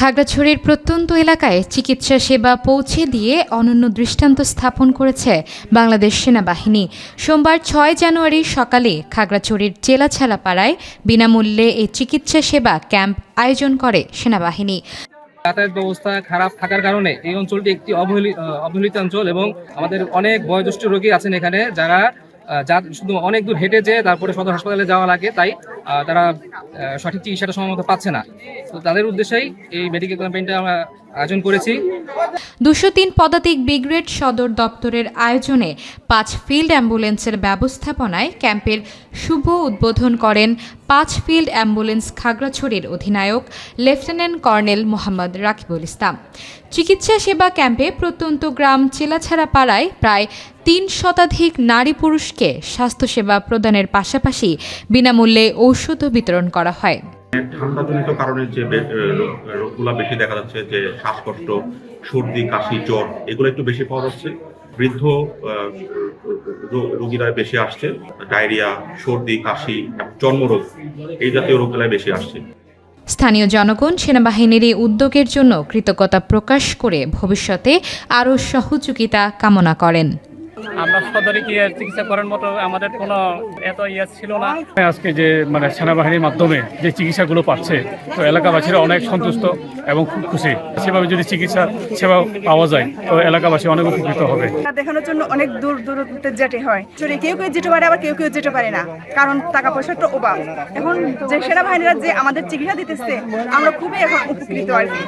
খাগড়াছড়ির প্রত্যন্ত এলাকায় চিকিৎসা সেবা পৌঁছে দিয়ে অনন্য দৃষ্টান্ত স্থাপন করেছে বাংলাদেশ সেনাবাহিনী। সোমবার ৬ জানুয়ারি সকালে খাগড়াছড়ির চেলাছালাপাড়ায় বিনামূল্যে এই চিকিৎসা সেবা ক্যাম্প আয়োজন করে সেনাবাহিনী। যাতায়াত ব্যবস্থা খারাপ থাকার কারণে এই অঞ্চলটি একটি অবহেলিত অঞ্চল এবং আমাদের অনেক বয়োজ্যেষ্ঠ রোগী আছেন এখানে যারা শুধু অনেক দূর হেঁটে যেয়ে তারপরে সদর হাসপাতালে যাওয়া লাগে, তাই তারা সঠিক চিকিৎসাটা সময়মতো পাচ্ছে না। তো তাদের উদ্দেশ্যেই এই মেডিকেল ক্যাম্পেইনটা আমরা আয়োজন করেছি। ২০৩ পদাতিক ব্রিগেড সদর দপ্তরের আয়োজনে ৫ ফিল্ড অ্যাম্বুলেন্সের ব্যবস্থাপনায় ক্যাম্পের শুভ উদ্বোধন করেন ৫ ফিল্ড অ্যাম্বুলেন্স খাগড়াছড়ির অধিনায়ক লেফটেন্যান্ট কর্নেল মোহাম্মদ রাকিবুল ইসলাম। চিকিৎসা সেবা ক্যাম্পে প্রত্যন্ত গ্রাম চেলাছাড়াপাড়ায় প্রায় ৩ শতাধিক নারী পুরুষকে স্বাস্থ্যসেবা প্রদানের পাশাপাশি বিনামূল্যে ঔষধ বিতরণ করা হয়। ঠান্ডাজনিত কারণে যে রোগগুলো বেশি দেখা যাচ্ছে, যে শ্বাসকষ্ট, সর্দি, কাশি, জ্বর, এগুলো একটু বেশি পাওয়া যাচ্ছে। বৃদ্ধ রোগীরা বেশি আসছে, ডায়রিয়া, সর্দি, কাশি, চর্মরোগ, এই জাতীয় রোগগুলাই বেশি আসছে। স্থানীয় জনগণ সেনাবাহিনীর এই উদ্যোগের জন্য কৃতজ্ঞতা প্রকাশ করে ভবিষ্যতে আরও সহযোগিতা কামনা করেন। আমরা সদরে গিয়ে চিকিৎসা করার মতো আমাদের কোনো এত ছিল না। আজকে যে সেনাবাহিনীর মাধ্যমে যে চিকিৎসাগুলো পাচ্ছে, তো এলাকাবাসীরা অনেক সন্তুষ্ট এবং খুব খুশি। সেভাবে যদি চিকিৎসা সেবা পাওয়া যায় তো এলাকাবাসী অনেক উপকৃত হবে। দেখানোর জন্য অনেক দূর দূরত্বে যেতে হয়, কেউ যেতে পারে, আবার কেউ যেতে পারে না, কারণ টাকা পয়সার তো অভাব। এখন যে সেনাবাহিনীরা যে আমাদের চিকিৎসা দিতেছে, আমরা খুবই এখন উপকৃত আর কি।